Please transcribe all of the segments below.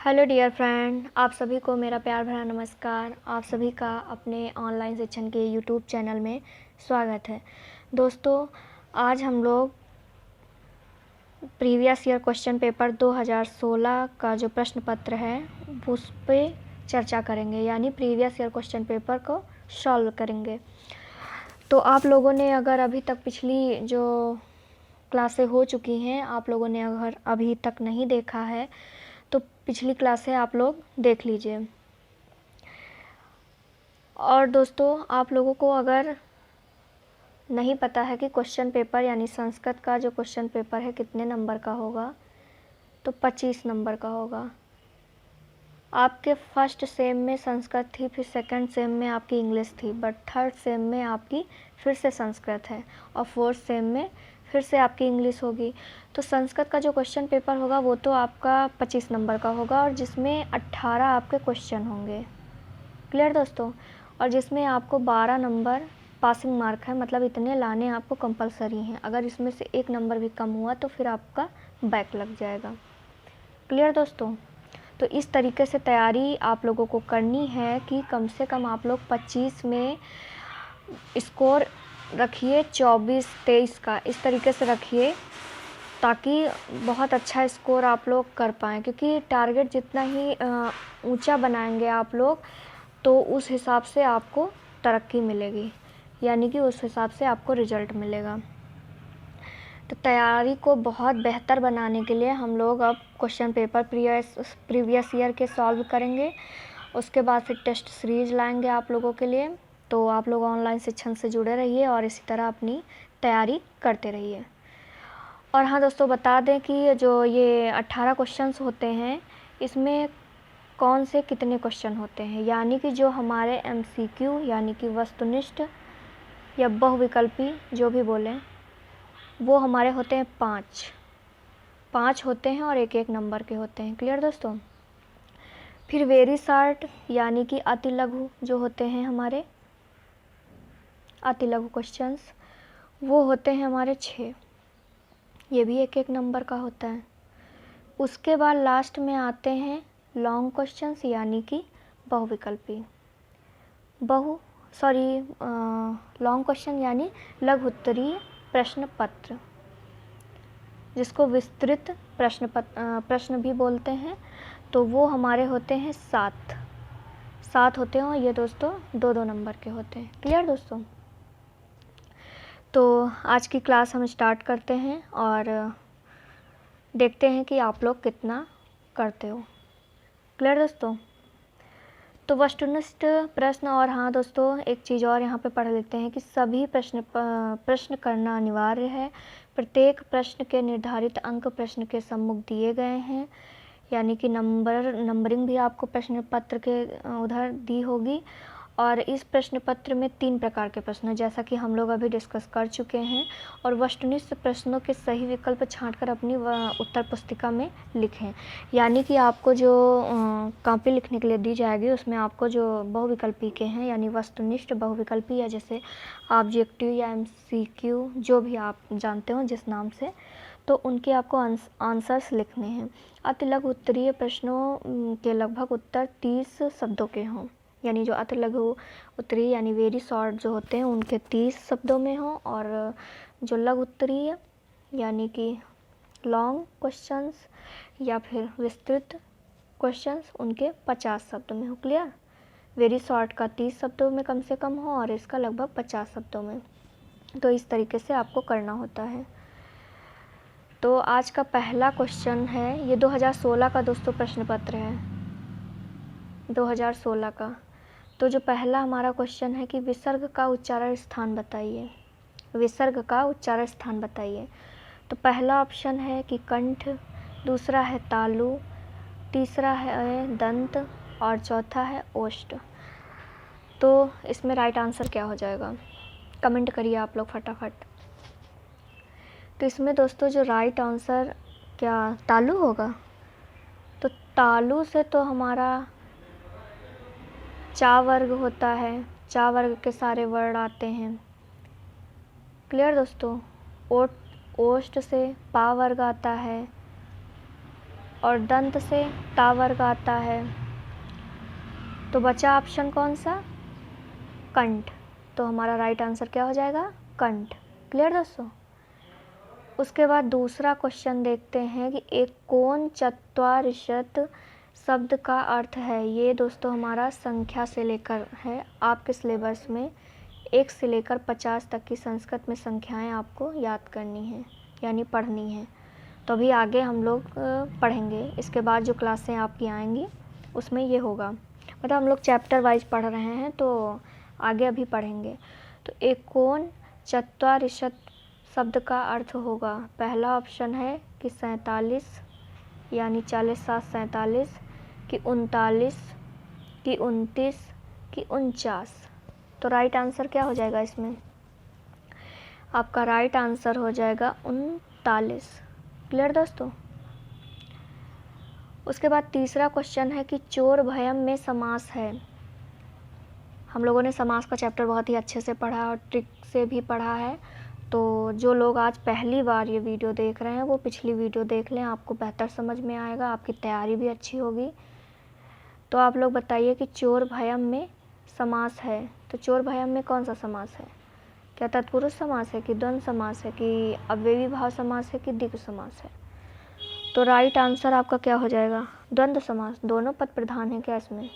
Hello dear friend, आप सभी को मेरा प्यार भरा नमस्कार। आप सभी का अपने ऑनलाइन शिक्षण के यूट्यूब चैनल में स्वागत है। दोस्तों, आज हम लोग प्रीवियस ईयर क्वेश्चन पेपर 2016 का जो प्रश्न पत्र है उस पर चर्चा करेंगे, यानी प्रीवियस ईयर क्वेश्चन पेपर को सॉल्व करेंगे। तो आप लोगों ने अगर अभी तक पिछली जो क्लासें हो चुकी हैं, आप लोगों ने अगर अभी तक नहीं देखा है तो पिछली क्लासें आप लोग देख लीजिए। और दोस्तों, आप लोगों को अगर नहीं पता है कि क्वेश्चन पेपर यानी संस्कृत का जो क्वेश्चन पेपर है कितने नंबर का होगा, तो 25 नंबर का होगा। आपके फर्स्ट सेम में संस्कृत थी, फिर सेकंड सेम में आपकी इंग्लिश थी, बट थर्ड सेम में आपकी फिर से संस्कृत है और फोर्थ सेम में फिर से आपकी इंग्लिश होगी। तो संस्कृत का जो क्वेश्चन पेपर होगा वो तो आपका 25 नंबर का होगा और जिसमें 18 आपके क्वेश्चन होंगे। क्लियर दोस्तों? और जिसमें आपको 12 नंबर पासिंग मार्क है, मतलब इतने लाने आपको कंपलसरी हैं। अगर इसमें से एक नंबर भी कम हुआ तो फिर आपका बैक लग जाएगा। क्लियर दोस्तों? तो इस तरीके से तैयारी आप लोगों को करनी है कि कम से कम आप लोग 25 में स्कोर रखिए, 24-23 का इस तरीके से रखिए ताकि बहुत अच्छा स्कोर आप लोग कर पाएँ। क्योंकि टारगेट जितना ही ऊंचा बनाएंगे आप लोग तो उस हिसाब से आपको तरक्की मिलेगी, यानी कि उस हिसाब से आपको रिजल्ट मिलेगा। तो तैयारी को बहुत बेहतर बनाने के लिए हम लोग अब क्वेश्चन पेपर प्रीवियस ईयर के सॉल्व करेंगे। उसके बाद फिर टेस्ट सीरीज लाएंगे आप लोगों के लिए। तो आप लोग ऑनलाइन शिक्षण से जुड़े रहिए और इसी तरह अपनी तैयारी करते रहिए। और हाँ दोस्तों, बता दें कि जो ये 18 क्वेश्चंस होते हैं इसमें कौन से कितने क्वेश्चन होते हैं, यानी कि जो हमारे MCQ यानी कि वस्तुनिष्ठ या बहुविकल्पी जो भी बोलें, वो हमारे होते हैं 5 होते हैं और एक नंबर के होते हैं। क्लियर दोस्तों? फिर वेरी शॉर्ट यानी कि अति लघु जो होते हैं हमारे अति लघु क्वेश्चंस, वो होते हैं हमारे 6, ये भी एक नंबर का होता है। उसके बाद लास्ट में आते हैं लॉन्ग क्वेश्चंस यानी कि बहुविकल्पी लॉन्ग क्वेश्चन यानी लघु उत्तरीय प्रश्न पत्र, जिसको विस्तृत प्रश्न भी बोलते हैं। तो वो हमारे होते हैं 7 होते हैं और ये दोस्तों 2 नंबर के होते हैं। क्लियर दोस्तों? तो आज की क्लास हम स्टार्ट करते हैं और देखते हैं कि आप लोग कितना करते हो। क्लियर दोस्तों? तो वस्तुनिष्ठ प्रश्न, और हाँ दोस्तों एक चीज़ और यहाँ पे पढ़ लेते हैं कि सभी प्रश्न करना अनिवार्य है। प्रत्येक प्रश्न के निर्धारित अंक प्रश्न के सम्मुख दिए गए हैं, यानी कि नंबरिंग भी आपको प्रश्न पत्र के उधर दी होगी। और इस प्रश्न पत्र में 3 प्रकार के प्रश्न हैं, जैसा कि हम लोग अभी डिस्कस कर चुके हैं। और वस्तुनिष्ठ प्रश्नों के सही विकल्प छांटकर अपनी उत्तर पुस्तिका में लिखें, यानी कि आपको जो कॉपी लिखने के लिए दी जाएगी उसमें आपको जो बहुविकल्पी के हैं यानी वस्तुनिष्ठ बहुविकल्पी या जैसे ऑब्जेक्टिव या MCQ जो भी आप जानते हो जिस नाम से, तो उनके आपको आंसर्स लिखने हैं। अति लघु उत्तरीय प्रश्नों के लगभग उत्तर 30 शब्दों के हों, यानी जो अति लघु उत्तरीय यानी वेरी शॉर्ट जो होते हैं उनके 30 शब्दों में हों, और जो लघु उत्तरीय यानी कि लॉन्ग क्वेश्चंस या फिर विस्तृत क्वेश्चंस उनके 50 शब्दों में हो। क्लियर? वेरी शॉर्ट का 30 शब्दों में कम से कम हो और इसका लगभग 50 शब्दों में। तो इस तरीके से आपको करना होता है। तो आज का पहला क्वेश्चन है, ये 2016 का दोस्तों प्रश्न पत्र है, 2016 का। तो जो पहला हमारा क्वेश्चन है कि विसर्ग का उच्चारण स्थान बताइए। विसर्ग का उच्चारण स्थान बताइए। तो पहला ऑप्शन है कि कंठ, दूसरा है तालु, तीसरा है दंत और चौथा है ओष्ठ। तो इसमें राइट आंसर क्या हो जाएगा, कमेंट करिए आप लोग फटाफट। तो इसमें दोस्तों जो राइट आंसर क्या तालु होगा? तो तालु से तो हमारा चा वर्ग होता है, चा वर्ग के सारे वर्ड आते हैं। क्लियर दोस्तों? ओष्ठ से पा वर्ग आता है, और दंत से ता वर्ग आता है। तो बचा ऑप्शन कौन सा? कंठ। तो हमारा राइट आंसर क्या हो जाएगा? कंठ। क्लियर दोस्तों? उसके बाद दूसरा क्वेश्चन देखते हैं कि एक कोण चत्वारिशत शब्द का अर्थ है। ये दोस्तों हमारा संख्या से लेकर है। आपके सिलेबस में 1 से लेकर 50 तक की संस्कृत में संख्याएं आपको याद करनी है, यानी पढ़नी है। तो अभी आगे हम लोग पढ़ेंगे। इसके बाद जो क्लासें आपकी आएंगी उसमें ये होगा, मतलब हम लोग चैप्टर वाइज पढ़ रहे हैं तो आगे अभी पढ़ेंगे। तो एक कोण चत्वारिशत शब्द का अर्थ होगा, पहला ऑप्शन है कि 47 यानी 40 7 47, कि 39, कि 29, कि 49। तो राइट आंसर क्या हो जाएगा इसमें? आपका राइट आंसर हो जाएगा 39। क्लियर दोस्तों? उसके बाद तीसरा क्वेश्चन है कि चोर भयम में समास है। हम लोगों ने समास का चैप्टर बहुत ही अच्छे से पढ़ा और ट्रिक से भी पढ़ा है। तो जो लोग आज पहली बार ये वीडियो देख रहे हैं वो पिछली वीडियो देख लें, आपको बेहतर समझ में आएगा, आपकी तैयारी भी अच्छी होगी। तो आप लोग बताइए कि चोर भयम में समास है, तो चोर भयम में कौन सा समास है? क्या तत्पुरुष समास है, कि द्वंद्व समास है, कि अव्ययी भाव समास है, कि द्विगु समास है? तो राइट आंसर आपका क्या हो जाएगा? द्वंद्व समास। दोनों पद प्रधान है क्या इसमें?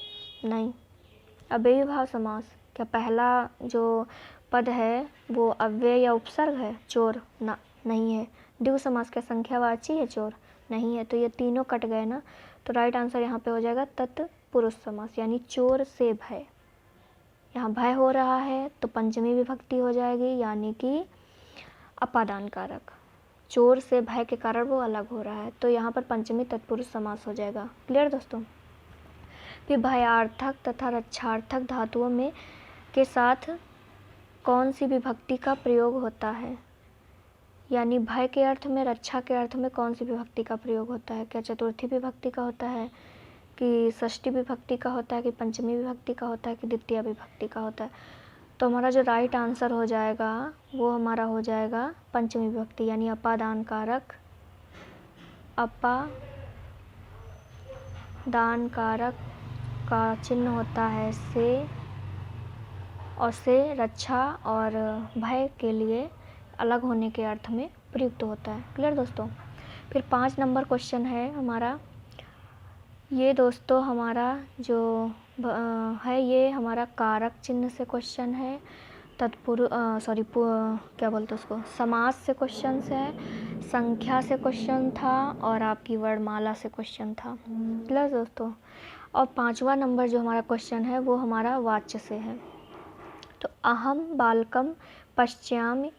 नहीं। अव्ययी भाव समास, क्या पहला जो पद है वो अव्यय या उपसर्ग है? चोर ना, नहीं है। द्विगु समास क्या संख्यावाची है चोर? नहीं है। तो ये तीनों कट गए ना। तो राइट आंसर यहाँ पे हो जाएगा तत्पुरुष समास, यानी चोर से भय। यहाँ भय हो रहा है तो पंचमी विभक्ति हो जाएगी, यानी कि अपादान कारक। चोर से भय के कारण वो अलग हो रहा है, तो यहाँ पर पंचमी तत्पुरुष समास हो जाएगा। क्लियर दोस्तों? फिर भयार्थक तथा रक्षार्थक धातुओं में के साथ कौन सी विभक्ति का प्रयोग होता है? यानी भय के अर्थ में, रक्षा के अर्थ में कौन सी विभक्ति का प्रयोग होता है? क्या चतुर्थी विभक्ति का होता है, कि षष्ठी विभक्ति का होता है, कि पंचमी विभक्ति का होता है, कि द्वितीय विभक्ति का होता है? तो हमारा जो राइट आंसर हो जाएगा वो हमारा हो जाएगा पंचमी विभक्ति, यानी अपादान कारक। अपादान कारक का चिन्ह होता है से, और से रक्षा और भय के लिए अलग होने के अर्थ में प्रयुक्त होता है। क्लियर दोस्तों? फिर 5 नंबर क्वेश्चन है हमारा। ये दोस्तों हमारा जो है ये हमारा कारक चिन्ह से क्वेश्चन है, क्या बोलते उसको, समास से क्वेश्चन है, संख्या से क्वेश्चन था, और आपकी वर्णमाला से क्वेश्चन था। क्लियर दोस्तों? और 5वां नंबर जो हमारा क्वेश्चन है वो हमारा वाच्य से है। तो अहम बालकम पश्यामि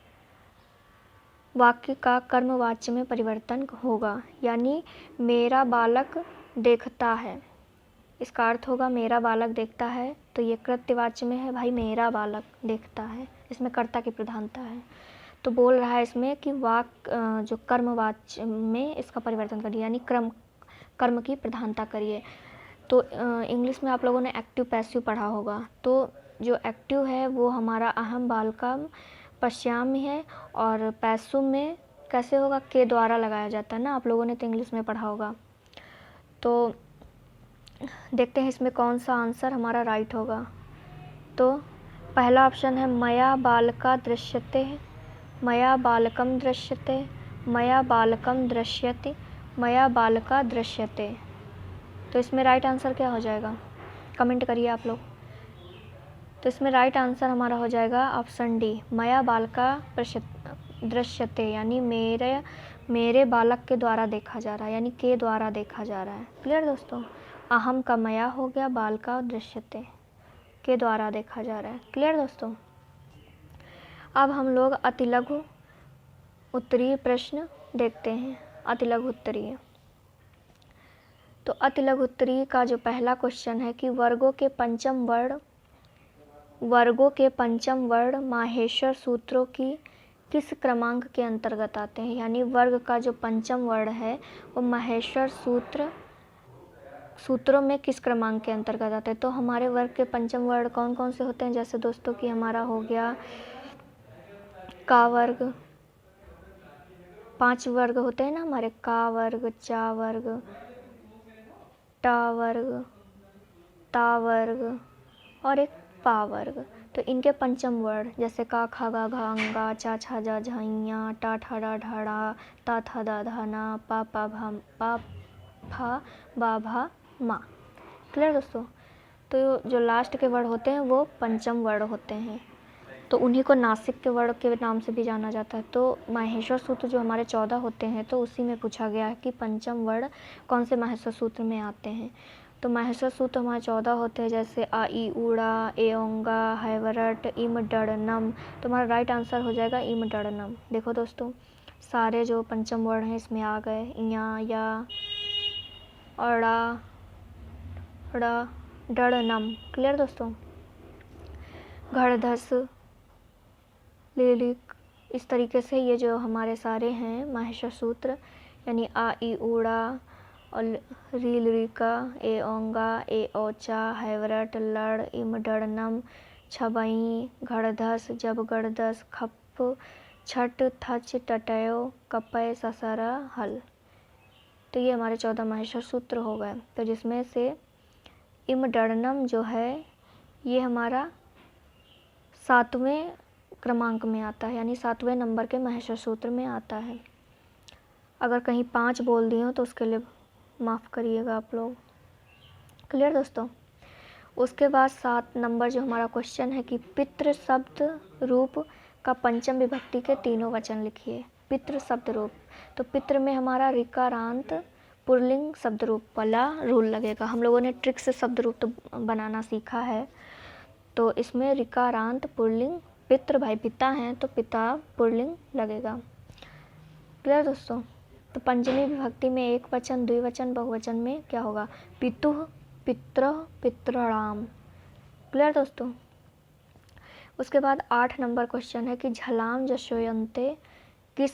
वाक्य का कर्मवाच्य में परिवर्तन होगा, यानी मेरा बालक देखता है। इसका अर्थ होगा मेरा बालक देखता है, तो ये कृत्यवाच्य में है, भाई मेरा बालक देखता है, इसमें कर्ता की प्रधानता है। तो बोल रहा है इसमें कि वाक्य जो कर्मवाच्य में इसका परिवर्तन करिए, यानी कर्म की प्रधानता करिए। तो इंग्लिश में आप लोगों ने एक्टिव पैसिव पढ़ा होगा, तो जो एक्टिव है वो हमारा अहम बालकम पश्यामि है, और पैसिव में कैसे होगा? के द्वारा लगाया जाता है ना, आप लोगों ने तो इंग्लिश में पढ़ा होगा। तो देखते हैं इसमें कौन सा आंसर हमारा राइट होगा। तो पहला ऑप्शन है मया बालका दृश्यते, मया बालकम दृश्यते, मया बालकम दृश्यते, मया बालका दृश्यते। तो इसमें राइट आंसर क्या हो जाएगा? कमेंट करिए आप लोग। तो इसमें राइट आंसर हमारा हो जाएगा ऑप्शन डी, मया बालका दृश्यते, यानी मेरे बालक के द्वारा देखा जा रहा है, यानी के द्वारा देखा जा रहा है। क्लियर दोस्तों? अहम का मया हो गया, बाल का दृश्यते के द्वारा देखा जा रहा है। क्लियर दोस्तों? अब हम लोग अतिलघु उत्तरीय प्रश्न देखते हैं। अतिलघु उत्तरीय, तो अतिलघु उत्तरीय का जो पहला क्वेश्चन है कि वर्गों के पंचम वर्ण माहेश्वर सूत्रों की किस क्रमांक के अंतर्गत आते हैं? यानी वर्ग का जो पंचम वर्ण है वो माहेश्वर सूत्रों में किस क्रमांक के अंतर्गत आते हैं? तो हमारे वर्ग के पंचम वर्ण कौन कौन से होते हैं? जैसे दोस्तों कि हमारा हो गया का वर्ग, 5 वर्ग होते हैं ना हमारे, का वर्ग, चा वर्ग, टा वर्ग, ता वर्ग और एक पा वर्ग। तो इनके पंचम वर्ण जैसे का खा गा घा अंगा, चा छा जा झाइया, टा ठा डा ढाड़ा, ता था दा धाना, पा फा बा भा मा। क्लियर दोस्तों। तो जो लास्ट के वर्ण होते हैं वो पंचम वर्ण होते हैं, तो उन्हीं को नासिक के वर्ण के नाम से भी जाना जाता है। तो माहेश्वर सूत्र जो हमारे 14 होते हैं, तो उसी में पूछा गया है कि पंचम वर्ण कौन से माहेश्वर सूत्र में आते हैं। तो माहेश्वर सूत्र हमारे 14 होते हैं, जैसे आ ई ऊड़ा, ए ओंगा, हैवरट, इम डड़ नम। तो हमारा राइट आंसर हो जाएगा इम डड़ नम। देखो दोस्तों, सारे जो पंचम वर्ण हैं इसमें आ गए, या, अड़ा, ड़ा, डड़ नम। क्लियर दोस्तों। घड़धस, लिलिक, इस तरीके से ये जो हमारे सारे हैं माहेश्वर सूत्र, यानी आ ई ऊड़ा और रील रिका, ए ओंगा, ए ओचा, हैवरट, लड़, इम डड़नम, छबई, घड़धस, जब गड़दस, खप, छट, थच, टटयो, कपय, ससरा, हल। तो ये हमारे 14 माहेश्वर सूत्र हो गए। तो जिसमें से इम डड़नम जो है ये हमारा 7वें क्रमांक में आता है, यानी 7वें नंबर के माहेश्वर सूत्र में आता है। अगर कहीं 5 बोल दिए हो तो उसके लिए माफ़ करिएगा आप लोग। क्लियर दोस्तों। उसके बाद 7 नंबर जो हमारा क्वेश्चन है कि पितृ शब्द रूप का पंचम विभक्ति के तीनों वचन लिखिए। पितृ शब्द रूप, तो पितृ में हमारा ऋकारांत पुल्लिंग शब्द रूप वाला रूल लगेगा। हम लोगों ने ट्रिक से शब्द रूप तो बनाना सीखा है, तो इसमें ऋकारांत पुल्लिंग, पितृ भाई पिता हैं तो पिता पुल्लिंग लगेगा। क्लियर दोस्तों। तो पंचमी विभक्ति में एक वचन, द्विवचन, बहुवचन में क्या होगा, पितुः, पित्र, पितृणाम। क्लियर दोस्तों। उसके बाद 8 नंबर क्वेश्चन है कि झलाम जशोयंते किस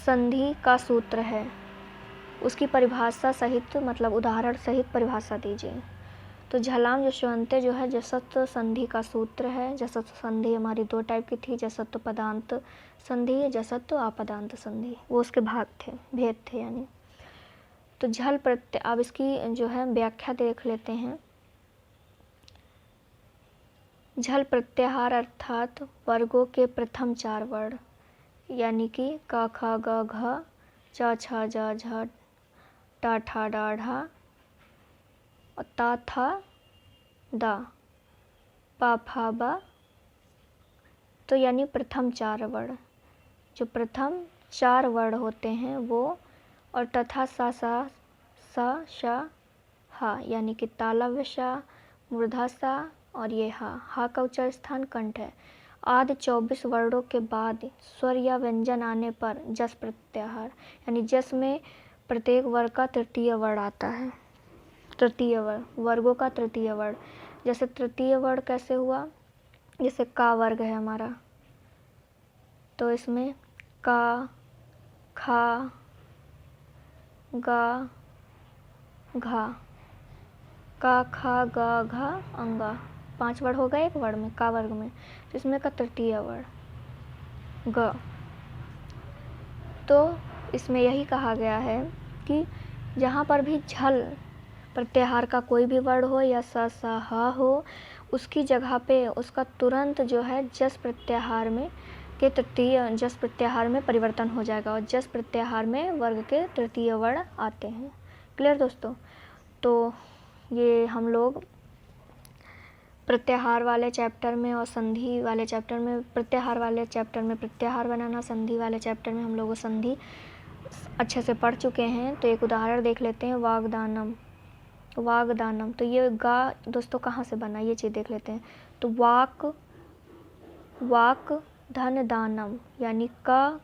संधि का सूत्र है, उसकी परिभाषा सहित, मतलब उदाहरण सहित परिभाषा दीजिए। तो झलाम जशोयंते जो है जसत्व संधि का सूत्र है। जसत्व संधि हमारी 2 टाइप की थी, जसत्व पदांत संधि, जसत्व आपदांत संधि, वो उसके भेद थे यानी। तो झल प्रत्यय, अब इसकी जो है व्याख्या देख लेते हैं। झल प्रत्याहार अर्थात वर्गों के प्रथम 4 वर्ण, यानी कि का खा ग घ, चा छा जा झा, टा ठा डा ढा, ता था दा, पा फा बा। तो यानी प्रथम 4 वर्ण, जो प्रथम 4 वर्ण होते हैं वो, और तथा सा सा शा हा, यानी कि तालव्य सा, मूर्धा सा और ये हा का उच्चार स्थान कंठ है। आदि 24 वर्णों के बाद स्वर या व्यंजन आने पर जस प्रत्याहार, यानी जस में प्रत्येक वर्ग का तृतीय वर्ण आता है। तृतीय वर्ण, वर्गों का तृतीय वर्ण। जैसे तृतीय वर्ण कैसे हुआ, जैसे का वर्ग है हमारा, तो इसमें का, खा, गा, घा, का खा गा घा अंगा, 5 वर्ण हो गए एक वर्ण में, का वर्ग में। तो इसमें का तृतीय वर्ण ग। तो इसमें यही कहा गया है कि जहाँ पर भी झल प्रत्याहार का कोई भी वर्ण हो या सा सा हा हो, उसकी जगह पे उसका तुरंत जो है जस प्रत्याहार में के तृतीय जस प्रत्याहार में परिवर्तन हो जाएगा, और जस प्रत्याहार में वर्ग के तृतीय वर्ण आते हैं। क्लियर दोस्तों। तो ये हम लोग प्रत्याहार वाले चैप्टर में और संधि वाले चैप्टर में, प्रत्याहार वाले चैप्टर में प्रत्याहार बनाना, संधि वाले चैप्टर में हम लोग संधि अच्छे से पढ़ चुके हैं। तो एक उदाहरण देख लेते हैं, वागदानम। वागदानम, तो ये गा दोस्तों कहाँ से बना, ये चीज़ देख लेते हैं। तो वाक धन दानम, यानी का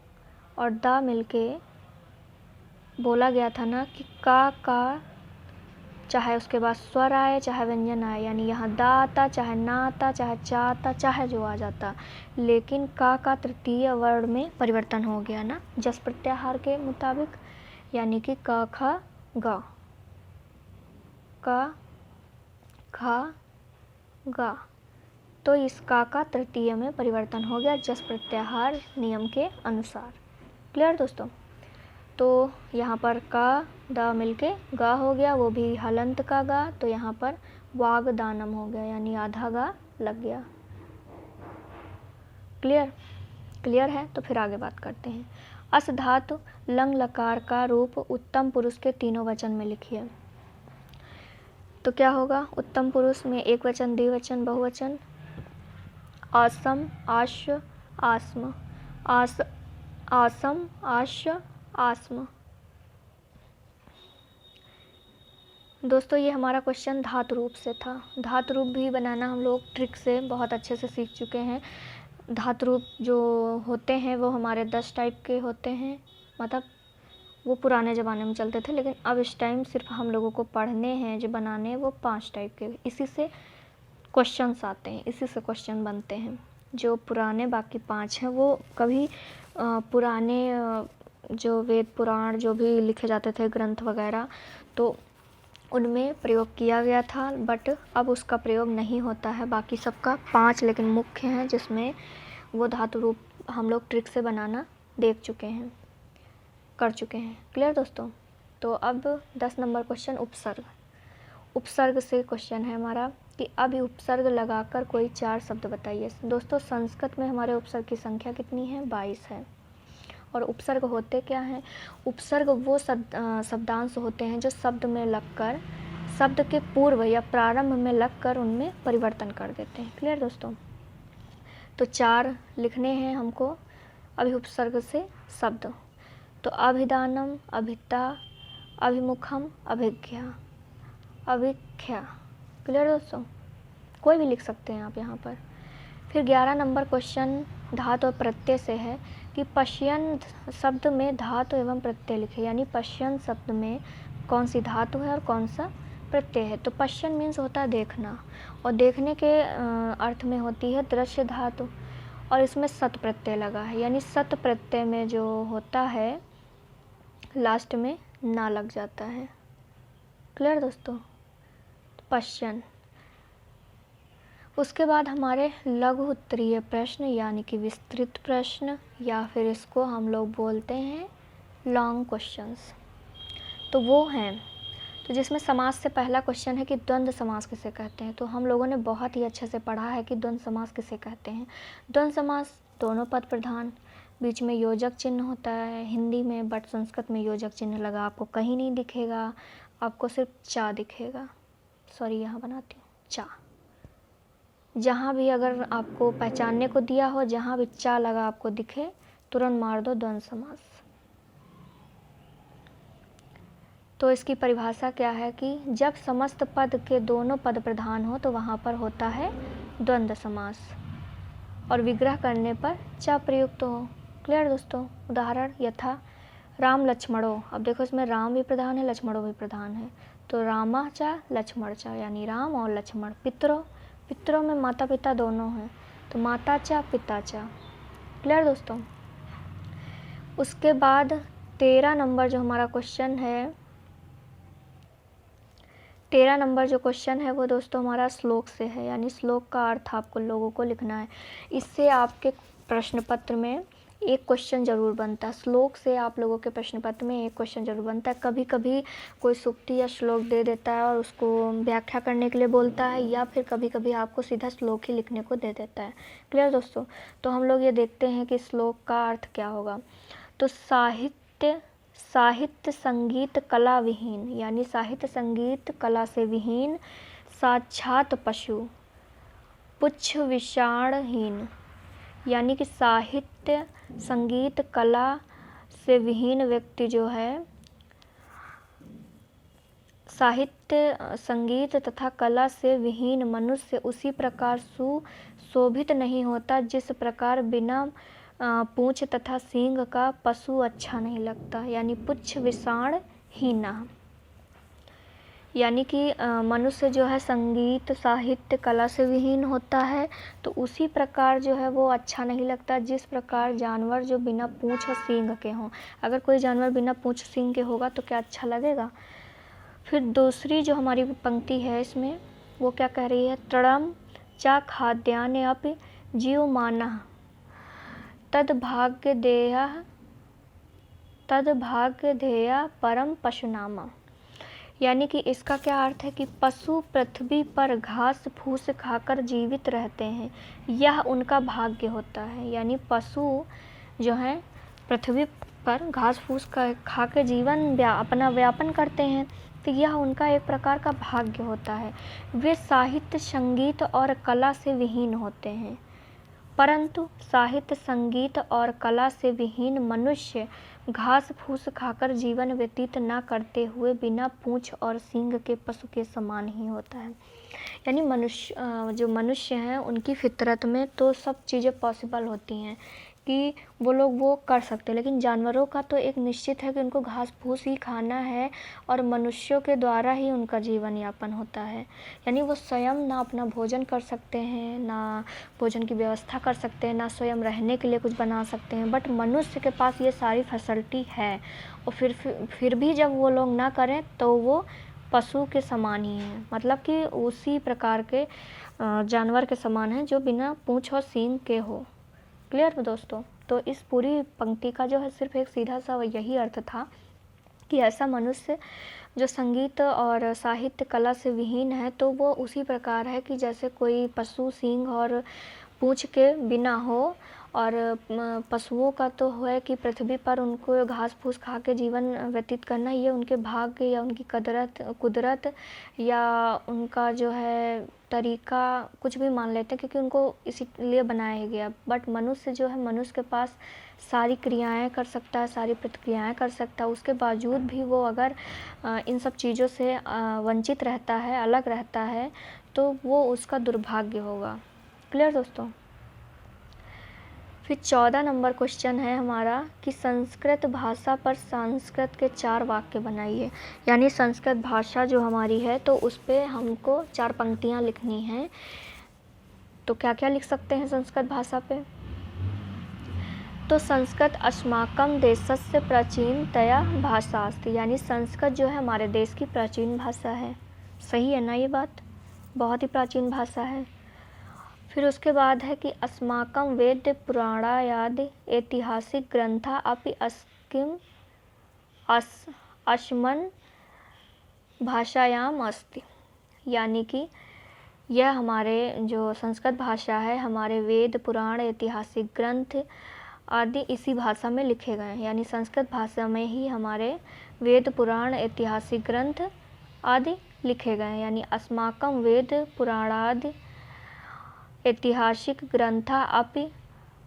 और दा मिलके बोला गया था ना कि का चाहे उसके बाद स्वर आए चाहे व्यंजन आए, यानी यहाँ दा आता चाहे ना आता चाहे चा आता चाहे जो आ जाता, लेकिन का तृतीय वर्ण में परिवर्तन हो गया ना जस प्रत्याहार के मुताबिक, यानी कि का खा गा, का खा गा। तो इस का तृतीय में परिवर्तन हो गया जस प्रत्याहार नियम के अनुसार। क्लियर दोस्तों। तो यहाँ पर का द मिलके गा हो गया, वो भी हलंत का गा, तो यहाँ पर वागदानम हो गया, यानी आधा गा लग गया। क्लियर है। तो फिर आगे बात करते हैं। अस धातु लंग लकार का रूप उत्तम पुरुष के तीनों वचन में लिखिए। तो क्या होगा? उत्तम पुरुष में एक वचन, द्विवचन, बहुवचन। आसम, आश्य, आस्म, आसम, आश्य, आस्म। दोस्तों ये हमारा क्वेश्चन धातु रूप से था। धातु रूप भी बनाना हम लोग ट्रिक से बहुत अच्छे से सीख चुके हैं। धातु रूप जो होते हैं वो हमारे 10 टाइप के होते हैं, मतलब वो पुराने ज़माने में चलते थे, लेकिन अब इस टाइम सिर्फ हम लोगों को पढ़ने हैं जो बनाने, वो 5 टाइप के। इसी से क्वेश्चंस आते हैं, इसी से क्वेश्चन बनते हैं। जो पुराने बाकी 5 हैं वो कभी पुराने जो वेद पुराण जो भी लिखे जाते थे ग्रंथ वगैरह, तो उनमें प्रयोग किया गया था, बट अब उसका प्रयोग नहीं होता है। बाकी सबका 5 लेकिन मुख्य हैं, जिसमें वो धातु रूप हम लोग ट्रिक से बनाना देख चुके हैं, कर चुके हैं। क्लियर दोस्तों? तो अब 10 नंबर क्वेश्चन उपसर्ग। उपसर्ग से क्वेश्चन है हमारा कि अब उपसर्ग लगाकर कोई 4 शब्द बताइए। दोस्तों संस्कृत में हमारे उपसर्ग की संख्या कितनी है? 22 है। और उपसर्ग होते क्या हैं? उपसर्ग वो शब्दांश होते हैं जो शब्द में लगकर, शब्द के पूर्व या प्रारंभ में लगकर उनमें परिवर्तन कर देते हैं। क्लियर दोस्तों? तो 4 लिखने हैं हमको अभी उपसर्ग से शब्द। तो अभिधानम, अभिता, अभिमुखम, अभिज्ञा, अभिख्या। क्लियर दोस्तों? कोई भी लिख सकते हैं आप यहाँ पर। फिर 11 नंबर क्वेश्चन धातु और प्रत्यय से है कि पश्यन शब्द में धातु एवं प्रत्यय लिखे, यानी पश्यन शब्द में कौन सी धातु है और कौन सा प्रत्यय है। तो पश्यन मीन्स होता है देखना, और देखने के अर्थ में होती है दृश्य धातु, और इसमें सत प्रत्यय लगा है, यानी सत प्रत्यय में जो होता है लास्ट में ना लग जाता है। क्लियर दोस्तों? पश्यन। उसके बाद हमारे लघु उत्तरीय प्रश्न यानी कि विस्तृत प्रश्न, या फिर इसको हम लोग बोलते हैं लॉन्ग क्वेश्चंस, तो वो हैं। तो जिसमें समास से पहला क्वेश्चन है कि द्वंद्व समास किसे कहते हैं। तो हम लोगों ने बहुत ही अच्छे से पढ़ा है कि द्वंद्व समास किसे कहते हैं। द्वंद्व समास दोनों पद प्रधान, बीच में योजक चिन्ह होता है हिंदी में, बट संस्कृत में योजक चिन्ह लगा आपको कहीं नहीं दिखेगा, आपको सिर्फ चा दिखेगा। सॉरी, यहाँ बनाती हूँ चा। जहाँ भी अगर आपको पहचानने को दिया हो, जहाँ भी चा लगा आपको दिखे, तुरंत मार दो द्वंद्व समास। तो इसकी परिभाषा क्या है कि जब समस्त पद के दोनों पद प्रधान हो तो वहाँ पर होता है द्वंद्व समास, और विग्रह करने पर चा प्रयुक्त हो। क्लियर दोस्तों? उदाहरण यथा राम लक्ष्मणो। अब देखो इसमें राम भी प्रधान है, लक्ष्मणो भी प्रधान है, तो रामा चा लक्ष्मण चा, यानी राम और लक्ष्मण। पितरों में माता पिता दोनों हैं, तो माता चा पिता चा। क्लियर दोस्तों? उसके बाद 13 नंबर जो हमारा क्वेश्चन है, 13 नंबर जो क्वेश्चन है वो दोस्तों हमारा श्लोक से है, यानी श्लोक का अर्थ आपको लोगों को लिखना है। इससे आपके प्रश्न पत्र में एक क्वेश्चन जरूर बनता है। श्लोक से आप लोगों के प्रश्न पत्र में एक क्वेश्चन जरूर बनता है। कभी कभी कोई सूक्ति या श्लोक दे देता है और उसको व्याख्या करने के लिए बोलता है, या फिर कभी कभी आपको सीधा श्लोक ही लिखने को दे देता है। क्लियर दोस्तों? तो हम लोग ये देखते हैं कि श्लोक का अर्थ क्या होगा। तो साहित्य संगीत कला विहीन, यानी साहित्य संगीत कला से विहीन, साक्षात पशु पुच्छ विषाणहीन, यानी कि साहित्य संगीत कला से विहीन व्यक्ति जो है, साहित्य संगीत तथा कला से विहीन मनुष्य उसी प्रकार सुशोभित नहीं होता जिस प्रकार बिना पूंछ तथा सींग का पशु अच्छा नहीं लगता, यानी पुच्छ विषाण हीना। यानी कि मनुष्य जो है संगीत साहित्य कला से विहीन होता है, तो उसी प्रकार जो है वो अच्छा नहीं लगता जिस प्रकार जानवर जो बिना पूंछ और सींग के हों। अगर कोई जानवर बिना पूंछ सींग के होगा तो क्या अच्छा लगेगा। फिर दूसरी जो हमारी पंक्ति है इसमें वो क्या कह रही है, तृणम च खाद्यान्य अपि जीवमानः तद्भाग्यदेयः तद भाग्य ध्येया परम पशुनामा। यानी कि इसका क्या अर्थ है कि पशु पृथ्वी पर घास फूस खाकर जीवित रहते हैं, यह उनका भाग्य होता है। यानी पशु जो हैं पृथ्वी पर घास फूस खा के जीवन अपना व्यापन करते हैं, तो यह उनका एक प्रकार का भाग्य होता है। वे साहित्य संगीत और कला से विहीन होते हैं, परंतु साहित्य संगीत और कला से विहीन मनुष्य घास फूस खाकर जीवन व्यतीत न करते हुए बिना पूंछ और सींग के पशु के समान ही होता है। यानी जो मनुष्य हैं उनकी फितरत में तो सब चीज़ें पॉसिबल होती हैं कि वो लोग वो कर सकते हैं, लेकिन जानवरों का तो एक निश्चित है कि उनको घास फूस ही खाना है और मनुष्यों के द्वारा ही उनका जीवन यापन होता है। यानी वो स्वयं ना अपना भोजन कर सकते हैं, ना भोजन की व्यवस्था कर सकते हैं, ना स्वयं रहने के लिए कुछ बना सकते हैं, बट मनुष्य के पास ये सारी फैसिलिटी है। और फिर भी जब वो लोग ना करें तो वो पशु के समान ही हैं, मतलब कि उसी प्रकार के जानवर के समान हैं जो बिना पूँछ और सींग के हो। क्लियर दोस्तों? तो इस पूरी पंक्ति का जो है सिर्फ एक सीधा सा यही अर्थ था कि ऐसा मनुष्य जो संगीत और साहित्य कला से विहीन है, तो वो उसी प्रकार है कि जैसे कोई पशु सींग और पूँछ के बिना हो। और पशुओं का तो है कि पृथ्वी पर उनको घास फूस खा के जीवन व्यतीत करना, ये उनके भाग्य या उनकी कुदरत या उनका जो है तरीका कुछ भी मान लेते हैं, क्योंकि उनको इसीलिए बनाया गया। बट मनुष्य जो है, मनुष्य के पास सारी क्रियाएं कर सकता है, सारी प्रतिक्रियाएं कर सकता है, उसके बावजूद भी वो अगर इन सब चीज़ों से वंचित रहता है, अलग रहता है, तो वो उसका दुर्भाग्य होगा। क्लियर दोस्तों? फिर 14 नंबर क्वेश्चन है हमारा कि संस्कृत भाषा पर संस्कृत के 4 वाक्य बनाइए। यानी संस्कृत भाषा जो हमारी है तो उस पर हमको 4 पंक्तियाँ लिखनी हैं। तो क्या क्या लिख सकते हैं संस्कृत भाषा पे? तो संस्कृत अस्माकं देशस्य प्राचीनतया भाषा अस्ति। यानी संस्कृत जो है हमारे देश की प्राचीन भाषा है। सही है ना ये बात? बहुत ही प्राचीन भाषा है। फिर उसके बाद है कि अस्माकं वेद पुराणादि ऐतिहासिक ग्रंथा अपि अस्मिन् भाषायाम अस्ति। यानी कि यह हमारे जो संस्कृत भाषा है, हमारे वेद पुराण ऐतिहासिक ग्रंथ आदि इसी भाषा में लिखे गए हैं। यानी संस्कृत भाषा में ही हमारे वेद पुराण ऐतिहासिक ग्रंथ आदि लिखे गए हैं। यानी अस्माकं वेद पुराणादि ऐतिहासिक ग्रंथा अपि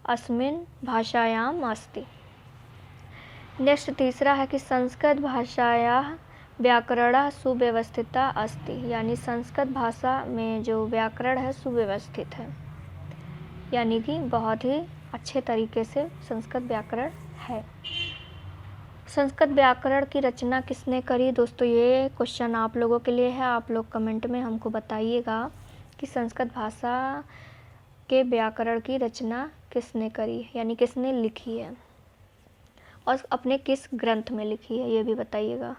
अस्मिन् भाषायाम अस्ति। नेक्स्ट तीसरा है कि संस्कृत भाषायाः व्याकरणः सुव्यवस्थिता अस्ति। यानी संस्कृत भाषा में जो व्याकरण है सुव्यवस्थित है, यानी कि बहुत ही अच्छे तरीके से संस्कृत व्याकरण है। संस्कृत व्याकरण की रचना किसने करी? दोस्तों ये क्वेश्चन आप लोगों के लिए है। आप लोग कमेंट में हमको बताइएगा कि संस्कृत भाषा के व्याकरण की रचना किसने करी, यानी किसने लिखी है और अपने किस ग्रंथ में लिखी है, ये भी बताइएगा।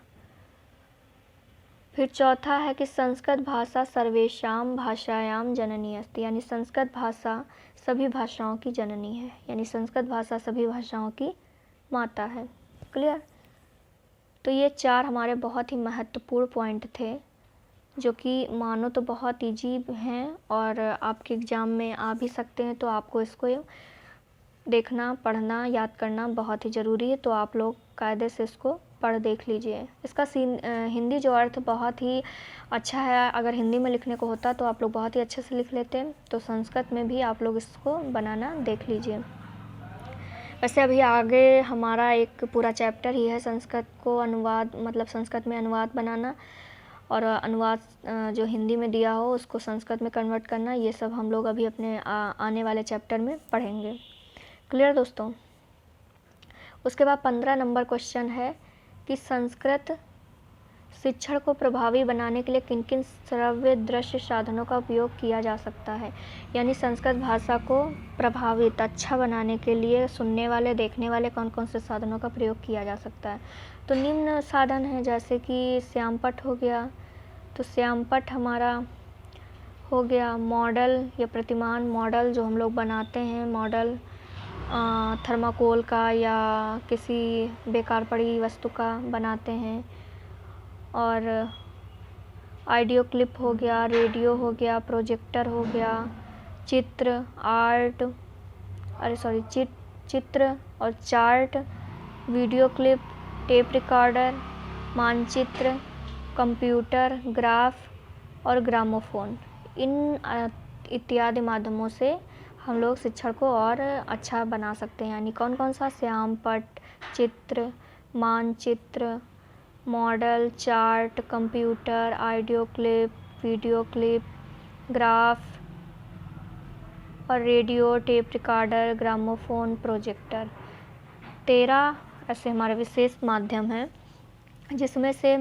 फिर चौथा है कि संस्कृत भाषा सर्वेषां भाषायां जननी अस्ति। यानी संस्कृत भाषा सभी भाषाओं की जननी है, यानी संस्कृत भाषा सभी भाषाओं की माता है। क्लियर? तो ये 4 हमारे बहुत ही महत्वपूर्ण पॉइंट थे जो कि मानो तो बहुत ईजी हैं और आपके एग्ज़ाम में आ भी सकते हैं, तो आपको इसको देखना, पढ़ना, याद करना बहुत ही ज़रूरी है। तो आप लोग कायदे से इसको पढ़ देख लीजिए। इसका हिंदी जो अर्थ बहुत ही अच्छा है, अगर हिंदी में लिखने को होता तो आप लोग बहुत ही अच्छे से लिख लेते हैं। तो संस्कृत में भी आप लोग इसको बनाना देख लीजिए। वैसे अभी आगे हमारा एक पूरा चैप्टर ही है संस्कृत को अनुवाद, मतलब संस्कृत में अनुवाद बनाना और अनुवाद जो हिंदी में दिया हो उसको संस्कृत में कन्वर्ट करना। ये सब हम लोग अभी अपने आने वाले चैप्टर में पढ़ेंगे। क्लियर दोस्तों? उसके बाद 15 नंबर क्वेश्चन है कि संस्कृत शिक्षण को प्रभावी बनाने के लिए किन किन श्रव्य दृश्य साधनों का उपयोग किया जा सकता है। यानी संस्कृत भाषा को प्रभावित अच्छा बनाने के लिए सुनने वाले, देखने वाले कौन कौन से साधनों का प्रयोग किया जा सकता है। तो निम्न साधन है, जैसे कि श्यामपट्ट हो गया, तो श्यामपट्ट हमारा हो गया। मॉडल या प्रतिमान, मॉडल जो हम लोग बनाते हैं, मॉडल थर्माकोल का या किसी बेकार पड़ी वस्तु का बनाते हैं। और ऑडियो क्लिप हो गया, रेडियो हो गया, प्रोजेक्टर हो गया, चित्र और chart, video clip, tape recorder, मानचित्र, कंप्यूटर, ग्राफ और ग्रामोफोन, इन इत्यादि माध्यमों से हम लोग शिक्षण को और अच्छा बना सकते हैं। यानी कौन कौन सा? श्यामपट्ट, चित्र, मानचित्र, model, chart, computer, audio clip, video clip, graph और radio, tape recorder, gramophone, projector. 13 ऐसे हमारे विशेष माध्यम हैं, जिसमें से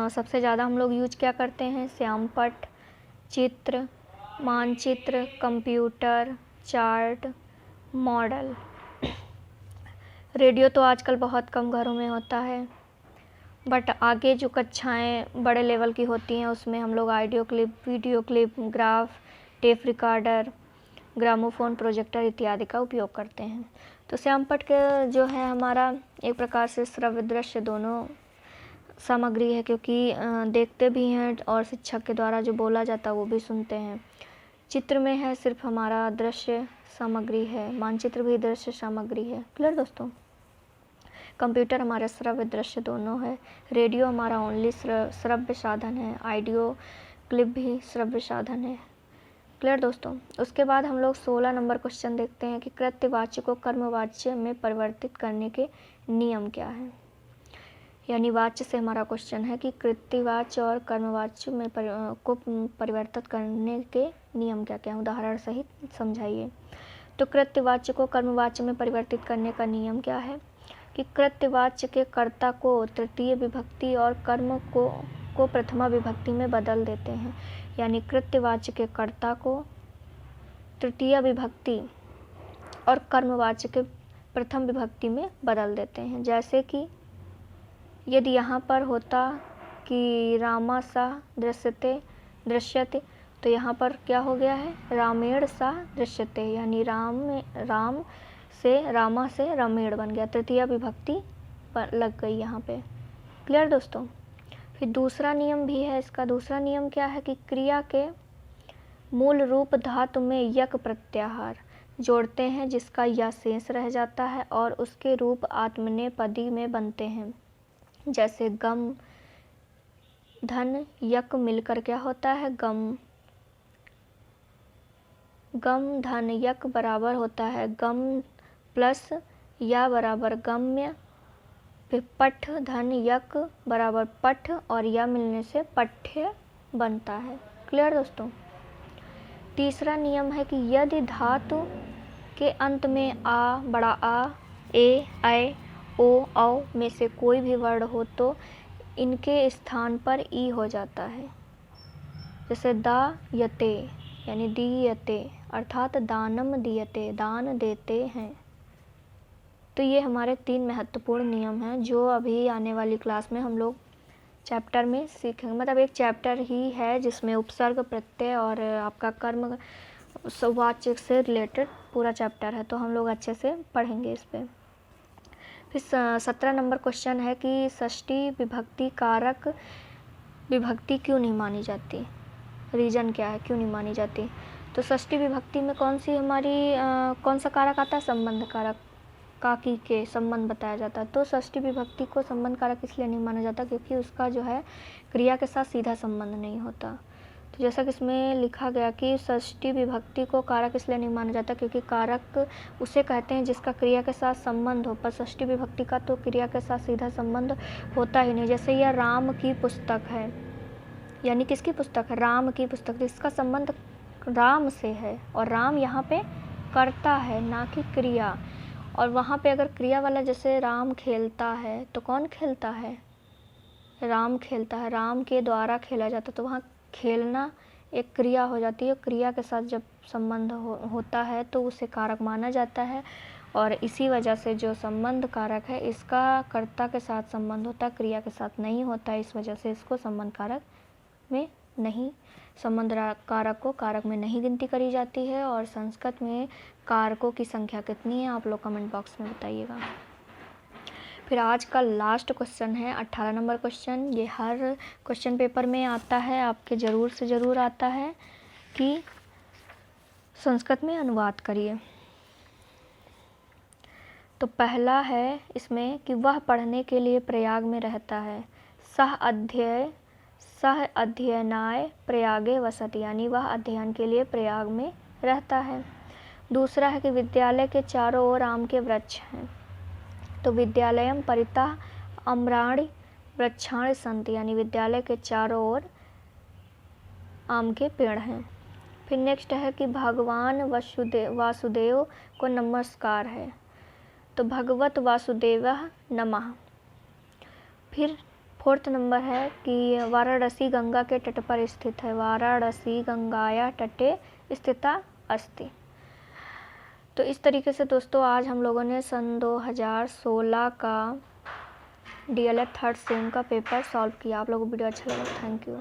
सबसे ज़्यादा हम लोग यूज क्या करते हैं? श्यामपट्ट, चित्र, मानचित्र, कंप्यूटर, चार्ट, मॉडल। रेडियो तो आजकल बहुत कम घरों में होता है, बट आगे जो कक्षाएं बड़े लेवल की होती हैं उसमें हम लोग audio clip, video clip, graph, tape recorder, gramophone, projector इत्यादि का उपयोग करते हैं। तो श्यामपट्ट के जो है हमारा एक प्रकार से श्रव्य दृश्य दोनों सामग्री है, क्योंकि देखते भी हैं और शिक्षक के द्वारा जो बोला जाता है वो भी सुनते हैं। चित्र में है सिर्फ हमारा दृश्य सामग्री है, मानचित्र भी दृश्य सामग्री है। क्लियर दोस्तों? कंप्यूटर हमारा श्रव्य दृश्य दोनों है, रेडियो हमारा ओनली श्रव्य साधन है, ऑडियो क्लिप भी श्रव्य साधन है। क्लियर दोस्तों? उसके बाद हम लोग 16 नंबर क्वेश्चन देखते हैं कि कृत्यवाच्य को कर्मवाच्य में परिवर्तित करने के नियम क्या है। यानी वाच्य से हमारा क्वेश्चन है कि कृत्यवाच्य और कर्मवाच्य में को परिवर्तित करने के नियम क्या क्या हैं, उदाहरण सहित समझाइए। तो कृत्यवाच्य को कर्मवाच्य में परिवर्तित करने का नियम क्या है कि कृत्यवाच्य के कर्ता को तृतीय विभक्ति और कर्म को प्रथमा विभक्ति में बदल देते हैं। यानी कृत्यवाच्य के कर्ता को तृतीय विभक्ति और कर्मवाच्य के प्रथम विभक्ति में बदल देते हैं। जैसे कि यदि यहाँ पर होता कि रामा सा दृश्यते, तो यहाँ पर क्या हो गया है? रामेण सा दृश्यते, यानी राम से रामा से रामेण बन गया, तृतीय विभक्ति पर लग गई यहाँ पे। क्लियर दोस्तों? फिर दूसरा नियम भी है इसका। दूसरा नियम क्या है कि क्रिया के मूल रूप धातु में यक प्रत्याहार जोड़ते हैं, जिसका या शेष रह जाता है और उसके रूप आत्मनेपदी में बनते हैं। जैसे गम धन यक मिलकर क्या होता है? गम धन यक बराबर होता है गम प्लस या बराबर गम्य, फिर पठ धन यक बराबर पठ और या मिलने से पठ्य बनता है। क्लियर दोस्तों? तीसरा नियम है कि यदि धातु के अंत में आ, बड़ा आ, ए, ऐ, ओ, औ में से कोई भी वर्ण हो तो इनके स्थान पर ई हो जाता है। जैसे दा यते यानी दीयते, अर्थात दानम दीयते, दान देते हैं। तो ये हमारे 3 महत्वपूर्ण नियम हैं जो अभी आने वाली क्लास में हम लोग चैप्टर में सीखेंगे। मतलब एक चैप्टर ही है जिसमें उपसर्ग, प्रत्यय और आपका कर्म वाच्य से रिलेटेड पूरा चैप्टर है, तो हम लोग अच्छे से पढ़ेंगे इस पर। फिर 17 नंबर क्वेश्चन है कि षष्ठी विभक्ति कारक विभक्ति क्यों नहीं मानी जाती? रीज़न क्या है, क्यों नहीं मानी जाती? तो षष्ठी विभक्ति में कौन सी हमारी कौन सा कारक आता है? संबंध कारक, काकी के संबंध बताया जाता है। तो षष्ठी विभक्ति को संबंध कारक इसलिए नहीं माना जाता क्योंकि उसका जो है क्रिया के साथ सीधा संबंध नहीं होता। तो जैसा कि इसमें लिखा गया कि षष्ठी विभक्ति को कारक इसलिए नहीं माना जाता क्योंकि कारक उसे कहते हैं जिसका क्रिया के साथ संबंध हो, पर षष्ठी विभक्ति का तो क्रिया के साथ सीधा संबंध होता ही नहीं। जैसे यह राम की पुस्तक है, यानी किसकी पुस्तक है? राम की पुस्तक, तो इसका संबंध राम से है और राम यहाँ पे कर्ता है ना कि क्रिया। और वहाँ पे अगर क्रिया वाला जैसे राम खेलता है तो कौन खेलता है? राम खेलता है, राम के द्वारा खेला जाता है, तो वहाँ खेलना एक क्रिया हो जाती है। क्रिया के साथ जब संबंध होता है तो उसे कारक माना जाता है और इसी वजह से जो संबंध कारक है इसका कर्ता के साथ संबंध होता है, क्रिया के साथ नहीं होता है। इस वजह से इसको संबंध कारक में नहीं समुद्र कारक को कारक में नहीं गिनती करी जाती है। और संस्कृत में कारकों की संख्या कितनी है, आप लोग कमेंट बॉक्स में बताइएगा। फिर आज का लास्ट क्वेश्चन है 18 नंबर क्वेश्चन। ये हर क्वेश्चन पेपर में आता है, आपके ज़रूर से ज़रूर आता है कि संस्कृत में अनुवाद करिए। तो पहला है इसमें कि वह पढ़ने के लिए प्रयाग में रहता है। सह अध्ययनाय प्रयागे वसति, यानी वह अध्ययन के लिए प्रयाग में रहता है। दूसरा है कि विद्यालय के चारों ओर आम के वृक्ष हैं। तो विद्यालयम परितः अम्राणि वृक्षाणि सन्ति, यानी विद्यालय के चारों ओर आम के पेड़ हैं। फिर नेक्स्ट है कि भगवान वासुदेव को नमस्कार है। तो भगवत वासुदेवः नमः। फिर फोर्थ नंबर है कि वाराणसी गंगा के तट पर स्थित है। वाराणसी गंगाया तटे स्थिता अस्ति। तो इस तरीके से दोस्तों आज हम लोगों ने सन 2016 का DLED थर्ड सेम का पेपर सॉल्व किया। आप लोगों को वीडियो अच्छा लगा, थैंक यू।